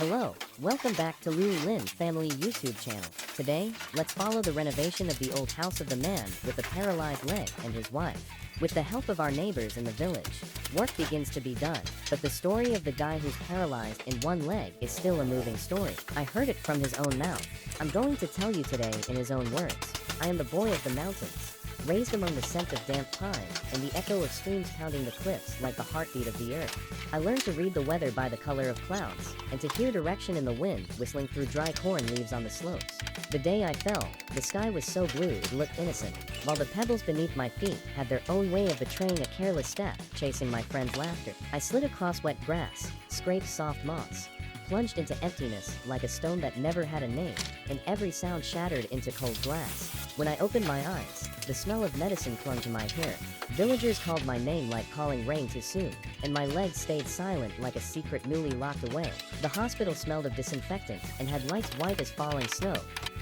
Hello, welcome back to Luu Linh family YouTube channel. Today, let's follow the renovation of the old house of the man with the paralyzed leg and his wife. With the help of our neighbors in the village, work begins to be done, but the story of the guy who's paralyzed in one leg is still a moving story. I heard it from his own mouth. I'm going to tell you today in his own words. I am the boy of the mountains, raised among the scent of damp pine and the echo of streams pounding the cliffs like the heartbeat of the earth. I learned to read the weather by the color of clouds, and to hear direction in the wind whistling through dry corn leaves on the slopes. The day I fell, the sky was so blue it looked innocent, while the pebbles beneath my feet had their own way of betraying a careless step, chasing my friend's laughter. I slid across wet grass, scraped soft moss, plunged into emptiness like a stone that never had a name, and every sound shattered into cold glass. When I opened my eyes, the smell of medicine clung to my hair. Villagers called my name like calling rain too soon, and my legs stayed silent like a secret newly locked away. The hospital smelled of disinfectant and had lights white as falling snow,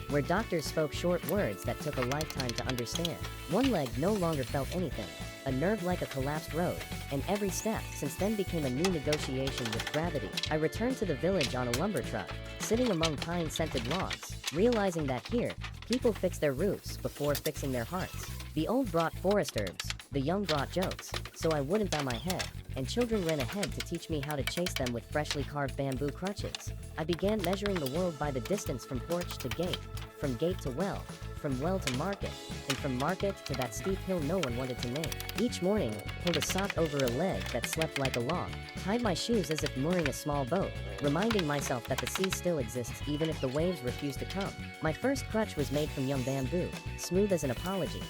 where doctors spoke short words that took a lifetime to understand. One leg no longer felt anything, a nerve like a collapsed road, and every step since then became a new negotiation with gravity. I returned to the village on a lumber truck, sitting among pine-scented logs, realizing that here, people fix their roofs before fixing their hearts. The old brought forest herbs, the young brought jokes, so I wouldn't bow my head, and children ran ahead to teach me how to chase them with freshly carved bamboo crutches. I began measuring the world by the distance from porch to gate, from gate to well, from well to market, and from market to that steep hill no one wanted to name. Each morning, pulled a sock over a leg that slept like a log, tied my shoes as if mooring a small boat, reminding myself that the sea still exists even if the waves refuse to come. My first crutch was made from young bamboo, smooth as an apology,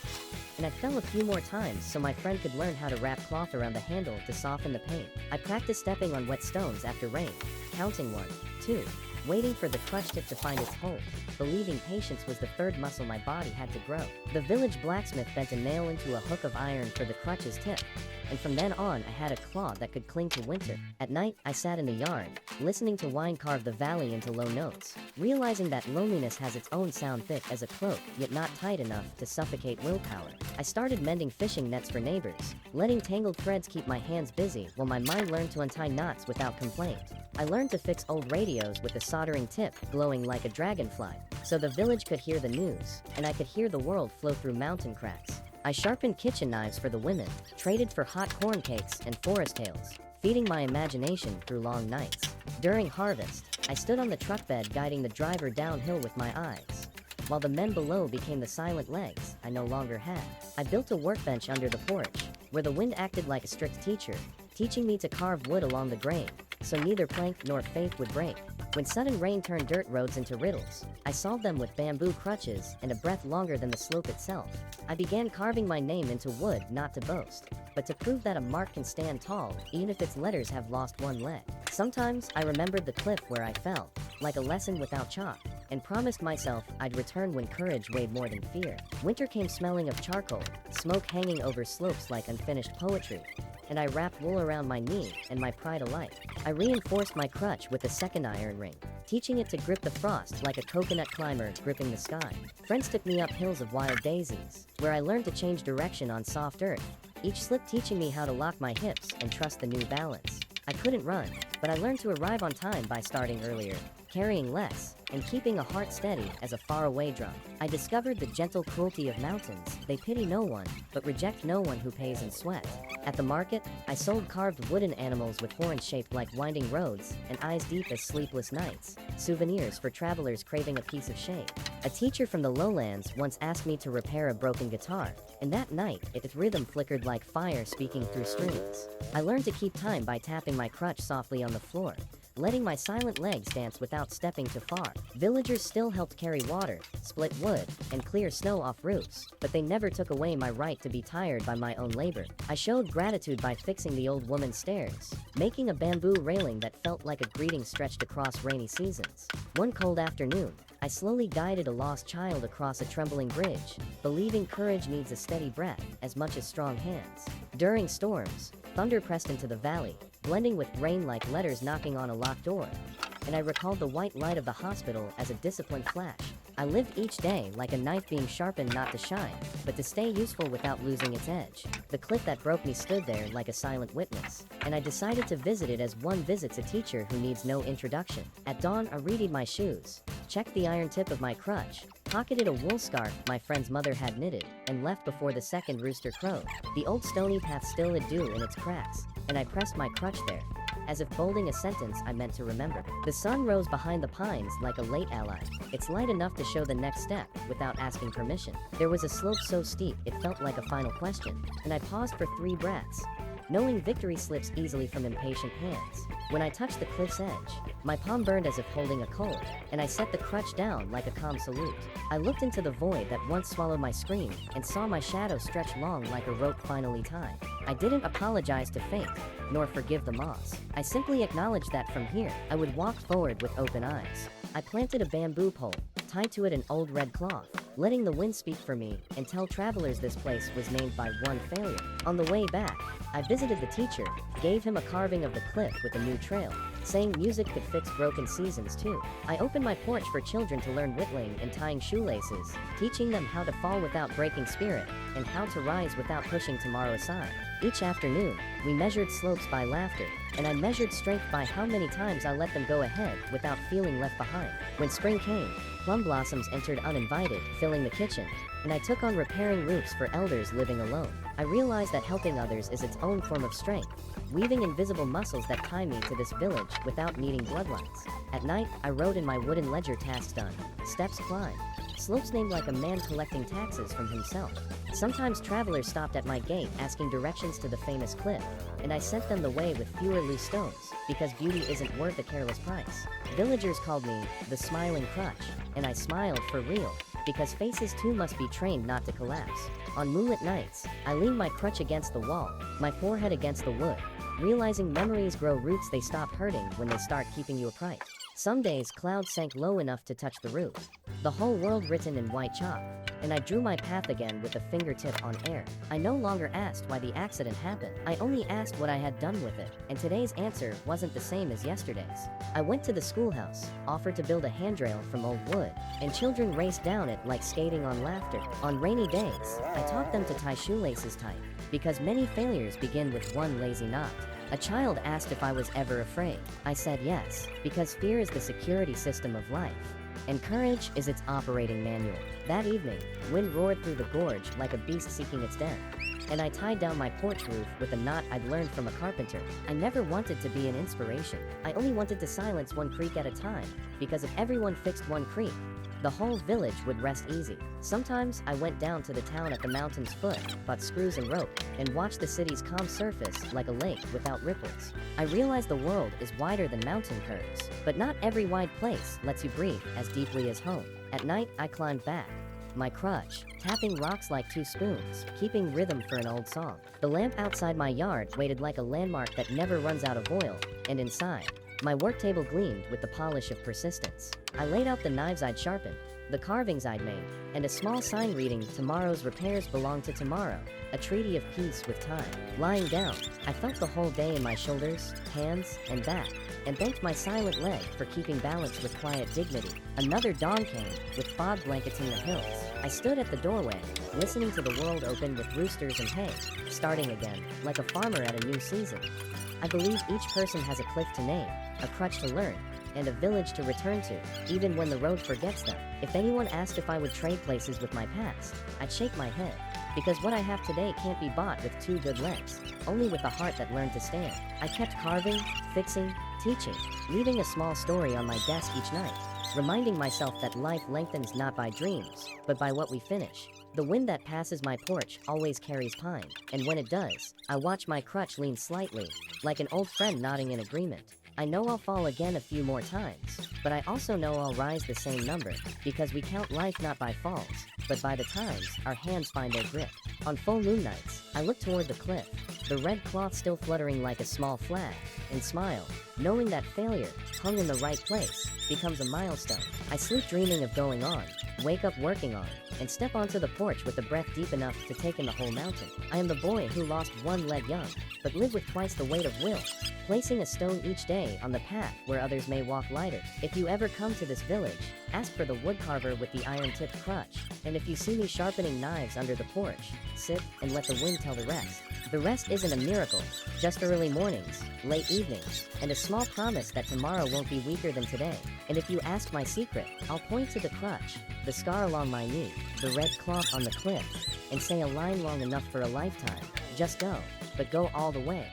and I fell a few more times so my friend could learn how to wrap cloth around the handle to soften the pain. I practiced stepping on wet stones after rain, counting 1, 2, waiting for the crutch tip to find its hold, believing patience was the third muscle my body had to grow. The village blacksmith bent a nail into a hook of iron for the crutch's tip, and from then on I had a claw that could cling to winter. At night, I sat in the yard, listening to wine carve the valley into low notes, realizing that loneliness has its own sound, thick as a cloak, yet not tight enough to suffocate willpower. I started mending fishing nets for neighbors, letting tangled threads keep my hands busy while my mind learned to untie knots without complaint. I learned to fix old radios with a soldering tip glowing like a dragonfly, so the village could hear the news, and I could hear the world flow through mountain cracks. I sharpened kitchen knives for the women, traded for hot corn cakes and forest tales, feeding my imagination through long nights. During harvest, I stood on the truck bed guiding the driver downhill with my eyes, while the men below became the silent legs I no longer had. I built a workbench under the porch, where the wind acted like a strict teacher, teaching me to carve wood along the grain, so neither plank nor faith would break. When sudden rain turned dirt roads into riddles, I solved them with bamboo crutches and a breath longer than the slope itself. I began carving my name into wood not to boast, but to prove that a mark can stand tall even if its letters have lost one leg. Sometimes I remembered the cliff where I fell, like a lesson without chalk, and promised myself I'd return when courage weighed more than fear. Winter came smelling of charcoal, smoke hanging over slopes like unfinished poetry, and I wrapped wool around my knee and my pride alike. I reinforced my crutch with a second iron ring, teaching it to grip the frost like a coconut climber gripping the sky. Friends took me up hills of wild daisies, where I learned to change direction on soft earth, each slip teaching me how to lock my hips and trust the new balance. I couldn't run, but I learned to arrive on time by starting earlier, carrying less, and keeping a heart steady as a faraway drum. I discovered the gentle cruelty of mountains. They pity no one, but reject no one who pays in sweat. At the market, I sold carved wooden animals with horns shaped like winding roads and eyes deep as sleepless nights, souvenirs for travelers craving a piece of shade. A teacher from the lowlands once asked me to repair a broken guitar, and that night, its rhythm flickered like fire speaking through strings. I learned to keep time by tapping my crutch softly on the floor, letting my silent legs dance without stepping too far. Villagers still helped carry water, split wood, and clear snow off roofs, but they never took away my right to be tired by my own labor. I showed gratitude by fixing the old woman's stairs, making a bamboo railing that felt like a greeting stretched across rainy seasons. One cold afternoon, I slowly guided a lost child across a trembling bridge, believing courage needs a steady breath as much as strong hands. During storms, thunder pressed into the valley, blending with rain like letters knocking on a locked door, and I recalled the white light of the hospital as a disciplined flash. I lived each day like a knife being sharpened not to shine, but to stay useful without losing its edge. The cliff that broke me stood there like a silent witness, and I decided to visit it as one visits a teacher who needs no introduction. At dawn, I readied my shoes, checked the iron tip of my crutch, pocketed a wool scarf my friend's mother had knitted, and left before the second rooster crowed. The old stony path still had dew in its cracks, and I pressed my crutch there, as if bolding a sentence I meant to remember. The sun rose behind the pines like a late ally, its light enough to show the next step without asking permission. There was a slope so steep it felt like a final question, and I paused for 3 breaths, knowing victory slips easily from impatient hands. When I touched the cliff's edge, my palm burned as if holding a coal, and I set the crutch down like a calm salute. I looked into the void that once swallowed my scream and saw my shadow stretch long like a rope finally tied. I didn't apologize to fate, nor forgive the moss. I simply acknowledged that from here, I would walk forward with open eyes. I planted a bamboo pole, tied to it an old red cloth, letting the wind speak for me and tell travelers this place was named by one failure. On the way back, I visited the teacher, gave him a carving of the cliff with a new trail, saying music could fix broken seasons too. I opened my porch for children to learn whittling and tying shoelaces, teaching them how to fall without breaking spirit, and how to rise without pushing tomorrow aside. Each afternoon, we measured slopes by laughter, and I measured strength by how many times I let them go ahead without feeling left behind. When spring came, plum blossoms entered uninvited, filling the kitchen, and I took on repairing roofs for elders living alone. I realized that helping others is its own form of strength, weaving invisible muscles that tie me to this village without needing bloodlines. At night, I wrote in my wooden ledger tasks done, steps climbed, slopes named like a man collecting taxes from himself. Sometimes travelers stopped at my gate asking directions to the famous cliff, and I sent them the way with fewer loose stones, because beauty isn't worth a careless price. Villagers called me the smiling crutch, and I smiled for real, because faces too must be trained not to collapse. On moonlit nights, I leaned my crutch against the wall, my forehead against the wood, realizing memories grow roots they stop hurting when they start keeping you upright. Some days clouds sank low enough to touch the roof, the whole world written in white chalk, and I drew my path again with a fingertip on air. I no longer asked why the accident happened, I only asked what I had done with it, and today's answer wasn't the same as yesterday's. I went to the schoolhouse, offered to build a handrail from old wood, and children raced down it like skating on laughter. On rainy days, I taught them to tie shoelaces tight, because many failures begin with one lazy knot. A child asked if I was ever afraid. I said yes, because fear is the security system of life, and courage is its operating manual. That evening, wind roared through the gorge like a beast seeking its den, and I tied down my porch roof with a knot I'd learned from a carpenter. I never wanted to be an inspiration. I only wanted to silence one creak at a time, because if everyone fixed one creak, the whole village would rest easy. Sometimes I went down to the town at the mountain's foot, bought screws and rope, and watched the city's calm surface like a lake without ripples. I realized the world is wider than mountain curves, but not every wide place lets you breathe as deeply as home. At night, I climbed back, my crutch, tapping rocks like 2 spoons, keeping rhythm for an old song. The lamp outside my yard waited like a landmark that never runs out of oil, and inside, my work table gleamed with the polish of persistence. I laid out the knives I'd sharpened, the carvings I'd made, and a small sign reading, "Tomorrow's repairs belong to tomorrow," a treaty of peace with time. Lying down, I felt the whole day in my shoulders, hands, and back, and thanked my silent leg for keeping balance with quiet dignity. Another dawn came, with fog blanketing the hills. I stood at the doorway, listening to the world open with roosters and hay, starting again, like a farmer at a new season. I believe each person has a cliff to name, a crutch to learn, and a village to return to, even when the road forgets them. If anyone asked if I would trade places with my past, I'd shake my head, because what I have today can't be bought with 2 good legs, only with a heart that learned to stand. I kept carving, fixing, teaching, leaving a small story on my desk each night, reminding myself that life lengthens not by dreams, but by what we finish. The wind that passes my porch always carries pine, and when it does, I watch my crutch lean slightly, like an old friend nodding in agreement. I know I'll fall again a few more times, but I also know I'll rise the same number, because we count life not by falls, but by the times our hands find their grip. On full moon nights, I look toward the cliff, the red cloth still fluttering like a small flag, and smile, knowing that failure, hung in the right place, becomes a milestone. I sleep dreaming of going on, wake up working on, and step onto the porch with the breath deep enough to take in the whole mountain. I am the boy who lost one leg young, but live with twice the weight of will, placing a stone each day on the path where others may walk lighter. If you ever come to this village, ask for the woodcarver with the iron-tipped crutch, and if you see me sharpening knives under the porch, sit and let the wind tell the rest. The rest isn't a miracle, just early mornings, late evenings, and a small promise that tomorrow won't be weaker than today. And if you ask my secret, I'll point to the crutch, the scar along my knee, the red cloth on the cliff, and say a line long enough for a lifetime. Just go, but go all the way.